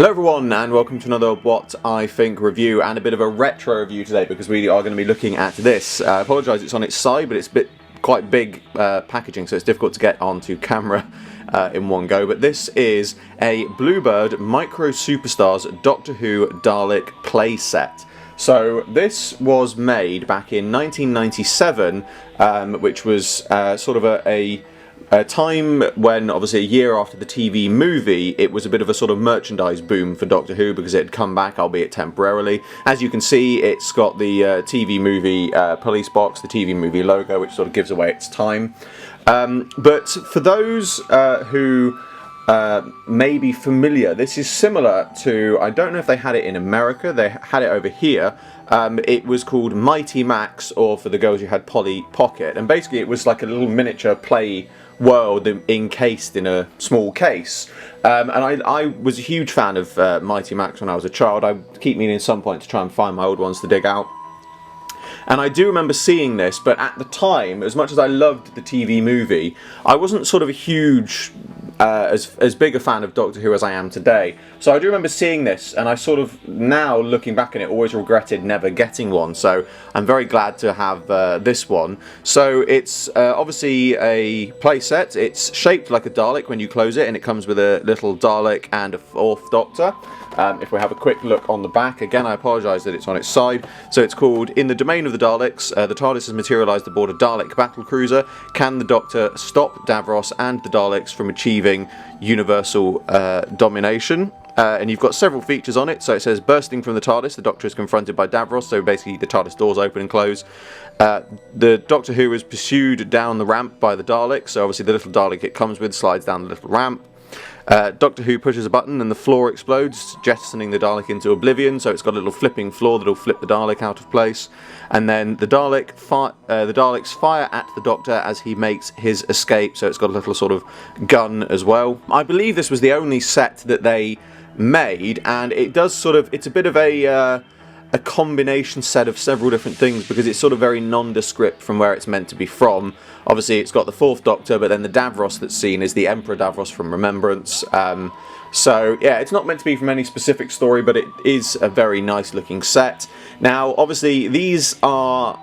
Hello everyone and welcome to another What I Think review and a bit of a retro review today because we are going to be looking at this. I apologise it's on its side, but it's quite big packaging, so it's difficult to get onto camera in one go. But this is a Bluebird Micro Superstars Doctor Who Dalek playset. So this was made back in 1997, which was sort of a time when, obviously a year after the TV movie, it was a bit of a sort of merchandise boom for Doctor Who because it had come back, albeit temporarily. As you can see, it's got the TV movie police box, the TV movie logo, which sort of gives away its time. But for those who may be familiar, this is similar to, I don't know if they had it in America, they had it over here. It was called Mighty Max, or for the girls you had Polly Pocket, and basically it was like a little miniature play world encased in a small case. And I was a huge fan of Mighty Max when I was a child. I keep meaning at some point to try and find my old ones to dig out. And I do remember seeing this, but at the time, as much as I loved the TV movie, I wasn't sort of a huge, as big a fan of Doctor Who as I am today. So I do remember seeing this, and I sort of, now looking back on it, always regretted never getting one. So I'm very glad to have this one. So it's obviously a playset. It's shaped like a Dalek when you close it, and it comes with a little Dalek and a fourth Doctor. If we have a quick look on the back, again I apologise that it's on its side. So it's called In the Domain of the Daleks, the TARDIS has materialised aboard a Dalek battlecruiser. Can the Doctor stop Davros and the Daleks from achieving universal domination? And you've got several features on it. So it says, bursting from the TARDIS, the Doctor is confronted by Davros, so basically the TARDIS doors open and close. The Doctor Who is pursued down the ramp by the Dalek, so obviously the little Dalek it comes with slides down the little ramp. Doctor Who pushes a button and the floor explodes, jettisoning the Dalek into oblivion, so it's got a little flipping floor that'll flip the Dalek out of place. And then the Daleks fire at the Doctor as he makes his escape, so it's got a little sort of gun as well. I believe this was the only set that they made, and it does sort of, it's a bit of a combination set of several different things because it's sort of very nondescript from where it's meant to be from. Obviously it's got the fourth Doctor, but then the Davros that's seen is the Emperor Davros from Remembrance. So yeah, it's not meant to be from any specific story, but it is a very nice looking set. Now obviously these are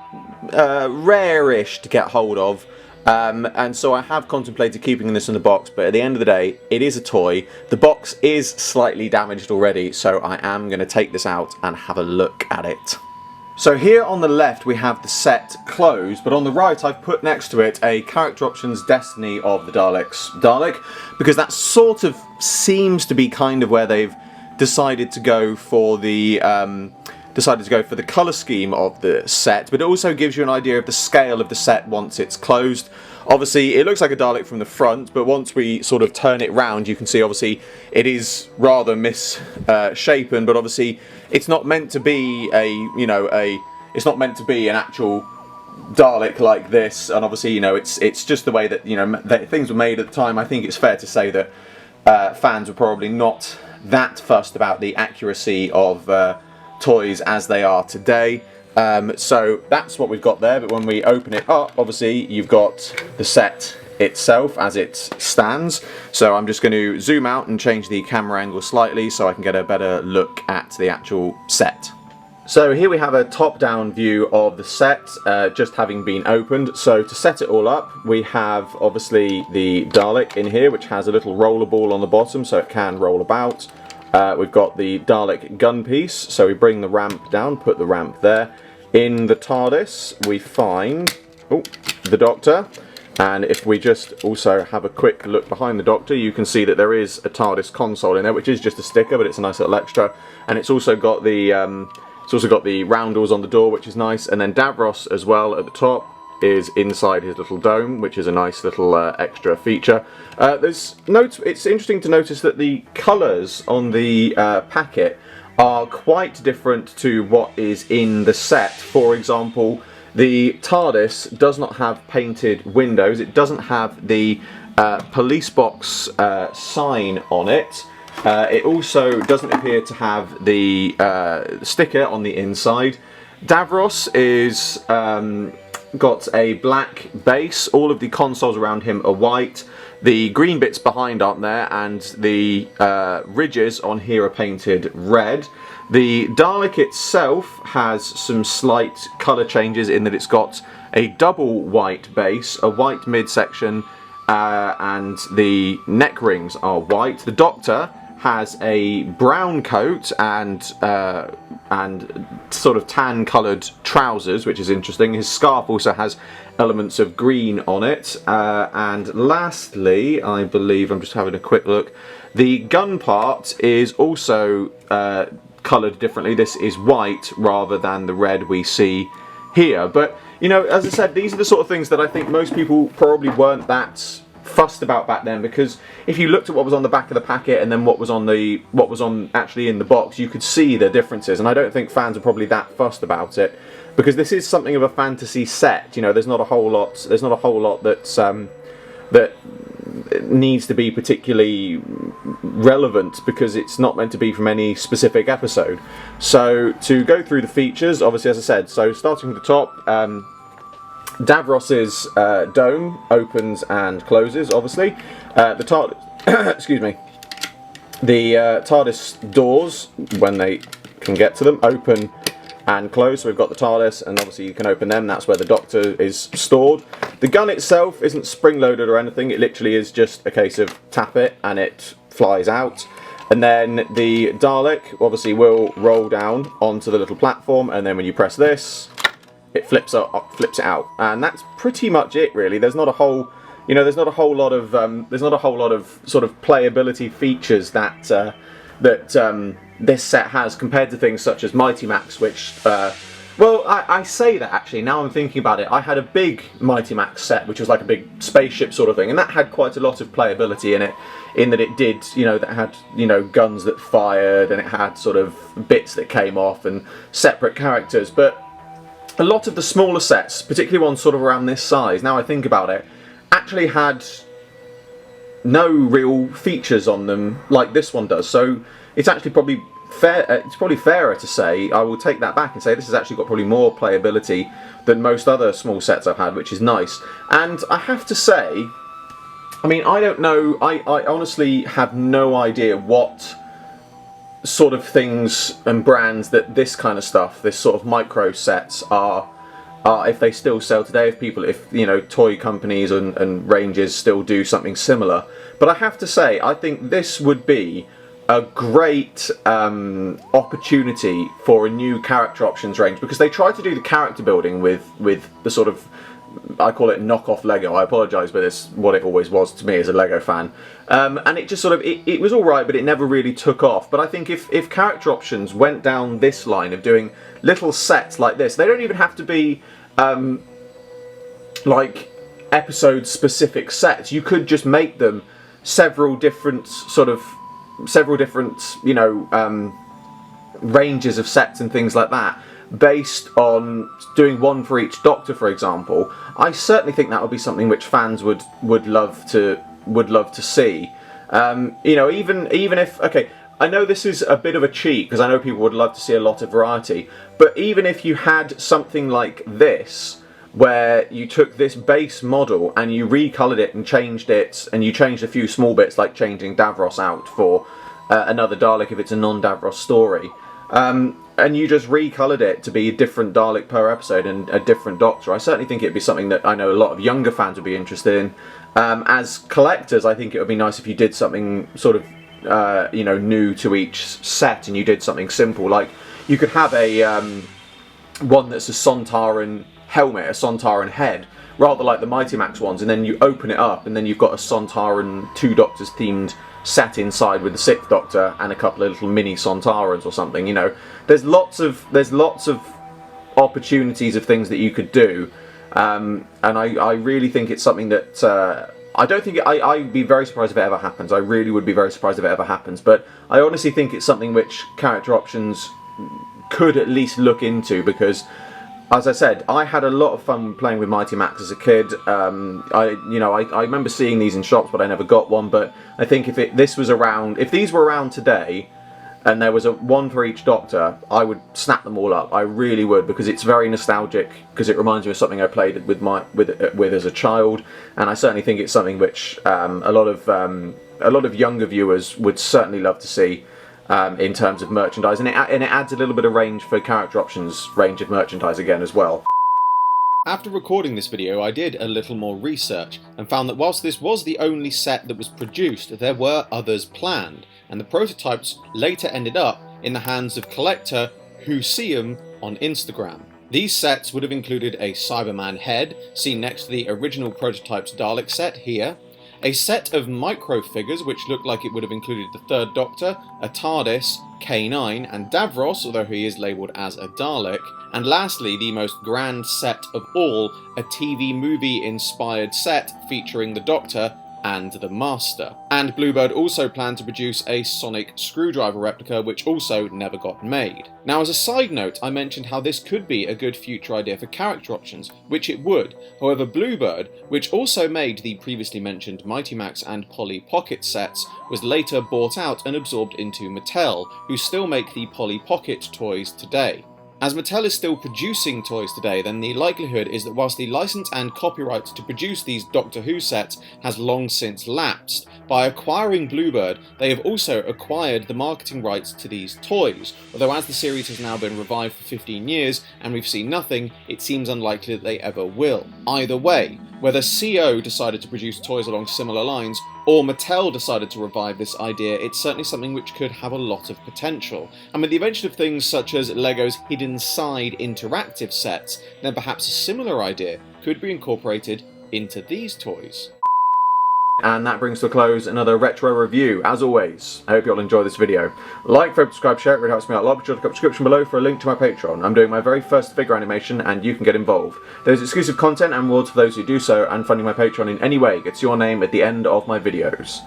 rare-ish to get hold of. And so I have contemplated keeping this in the box, but at the end of the day, it is a toy. The box is slightly damaged already, so I am going to take this out and have a look at it. So here on the left we have the set closed, but on the right I've put next to it a Character Options Destiny of the Dalek, because that sort of seems to be kind of where they've decided to go for the colour scheme of the set, but it also gives you an idea of the scale of the set once it's closed. Obviously it looks like a Dalek from the front, but once we sort of turn it round you can see obviously it is rather misshapen, but obviously it's not meant to be it's not meant to be an actual Dalek like this, and obviously it's just the way that that things were made at the time. I think it's fair to say that fans were probably not that fussed about the accuracy of toys as they are today. So that's what we've got there, but when we open it up, obviously you've got the set itself as it stands. So I'm just going to zoom out and change the camera angle slightly so I can get a better look at the actual set. So here we have a top-down view of the set, just having been opened. So to set it all up, we have obviously the Dalek in here, which has a little roller ball on the bottom so it can roll about. We've got the Dalek gun piece, so we bring the ramp down, put the ramp there. In the TARDIS we find the Doctor, and if we just also have a quick look behind the Doctor, you can see that there is a TARDIS console in there, which is just a sticker, but it's a nice little extra. And it's also got the roundels on the door, which is nice, and then Davros as well at the top is inside his little dome, which is a nice little extra feature. It's interesting to notice that the colours on the packet are quite different to what is in the set. For example, the TARDIS does not have painted windows, it doesn't have the police box sign on it. It also doesn't appear to have the sticker on the inside. Davros is got a black base, all of the consoles around him are white. The green bits behind aren't there, and the ridges on here are painted red. The Dalek itself has some slight colour changes in that it's got a double white base, a white midsection, and the neck rings are white. The Doctor has a brown coat and sort of tan coloured trousers, which is interesting. His scarf also has elements of green on it. And lastly, I believe, I'm just having a quick look, the gun part is also coloured differently. This is white rather than the red we see here. But, you know, as I said, these are the sort of things that I think most people probably weren't that fussed about back then, because if you looked at what was on the back of the packet and then what was on actually in the box, you could see the differences, and I don't think fans are probably that fussed about it, because this is something of a fantasy set. You know, there's not a whole lot that's that needs to be particularly relevant, because it's not meant to be from any specific episode. So to go through the features, obviously, as I said, so starting from the top, Davros's dome opens and closes, obviously. The TARDIS, excuse me, the TARDIS doors, when they can get to them, open and close. So we've got the TARDIS, and obviously you can open them. That's where the Doctor is stored. The gun itself isn't spring-loaded or anything. It literally is just a case of tap it and it flies out. And then the Dalek obviously will roll down onto the little platform, and then when you press this, it flips it out, and that's pretty much it, really. There's not a whole, you know, there's not a whole lot of sort of playability features that this set has compared to things such as Mighty Max, which, well, I say that actually. Now I'm thinking about it, I had a big Mighty Max set, which was like a big spaceship sort of thing, and that had quite a lot of playability in it, in that it did, you know, that had, you know, guns that fired, and it had sort of bits that came off and separate characters, but a lot of the smaller sets, particularly ones sort of around this size, now I think about it, actually had no real features on them like this one does. So it's actually probably fair. It's probably fairer to say, I will take that back and say this has actually got probably more playability than most other small sets I've had, which is nice. And I have to say, I mean, I don't know. I honestly have no idea what sort of things and brands that this kind of stuff, this sort of micro sets are if they still sell today, if you know, toy companies and ranges still do something similar. But I have to say, I think this would be a great opportunity for a new character options range, because they try to do the character building with the sort of, I call it knockoff Lego. I apologise, but it's what it always was to me as a Lego fan. And it just sort of, it was alright, but it never really took off. But I think if character options went down this line of doing little sets like this, they don't even have to be like episode specific sets. You could just make them several different, you know, ranges of sets and things like that, based on doing one for each Doctor, for example. I certainly think that would be something which fans would love to see. You know, even if, okay, I know this is a bit of a cheat, because I know people would love to see a lot of variety, but even if you had something like this, where you took this base model and you recoloured it and changed it, and you changed a few small bits, like changing Davros out for another Dalek if it's a non-Davros story, and you just recoloured it to be a different Dalek per episode and a different Doctor, I certainly think it'd be something that I know a lot of younger fans would be interested in. As collectors, I think it would be nice if you did something sort of you know, new to each set, and you did something simple, like you could have a one that's a Sontaran helmet, a Sontaran head, rather like the Mighty Max ones, and then you open it up and then you've got a Sontaran Two Doctors themed set inside with the Sixth Doctor and a couple of little mini Sontarans or something. You know, there's lots of opportunities of things that you could do, and I really think it's something that I don't think I'd be very surprised if it ever happens. I really would be very surprised if it ever happens, but I honestly think it's something which character options could at least look into, because, as I said, I had a lot of fun playing with Mighty Max as a kid. I remember seeing these in shops, but I never got one. But I think if these were around today, and there was one for each Doctor, I would snap them all up. I really would, because it's very nostalgic, because it reminds me of something I played with as a child, and I certainly think it's something which a lot of younger viewers would certainly love to see in terms of merchandise, and it adds a little bit of range for character options, range of merchandise again as well. After recording this video, I did a little more research and found that whilst this was the only set that was produced, there were others planned, and the prototypes later ended up in the hands of collector who see 'em on Instagram. These sets would have included a Cyberman head, seen next to the original prototype's Dalek set here, a set of micro-figures which looked like it would have included the Third Doctor, a TARDIS, K9 and Davros, although he is labelled as a Dalek, and lastly the most grand set of all, a TV movie inspired set featuring the Doctor and the Master. And Bluebird also planned to produce a sonic screwdriver replica, which also never got made. Now, as a side note, I mentioned how this could be a good future idea for character options, which it would. However, Bluebird, which also made the previously mentioned Mighty Max and Polly Pocket sets, was later bought out and absorbed into Mattel, who still make the Polly Pocket toys today. As Mattel is still producing toys today, then the likelihood is that whilst the license and copyright to produce these Doctor Who sets has long since lapsed, by acquiring Bluebird, they have also acquired the marketing rights to these toys, although as the series has now been revived for 15 years and we've seen nothing, it seems unlikely that they ever will. Either way, whether CO decided to produce toys along similar lines, or Mattel decided to revive this idea, it's certainly something which could have a lot of potential. And with the invention of things such as LEGO's Hidden Side interactive sets, then perhaps a similar idea could be incorporated into these toys. And that brings to a close another retro review. As always, I hope you all enjoy this video. Like, favorite, subscribe, share, it really helps me out a lot. Be sure to click the description below for a link to my Patreon. I'm doing my very first figure animation and you can get involved. There's exclusive content and rewards for those who do so, and funding my Patreon in any way gets your name at the end of my videos.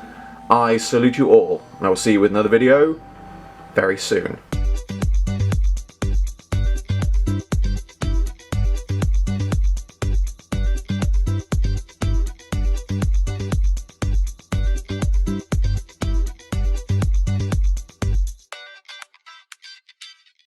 I salute you all, and I will see you with another video very soon.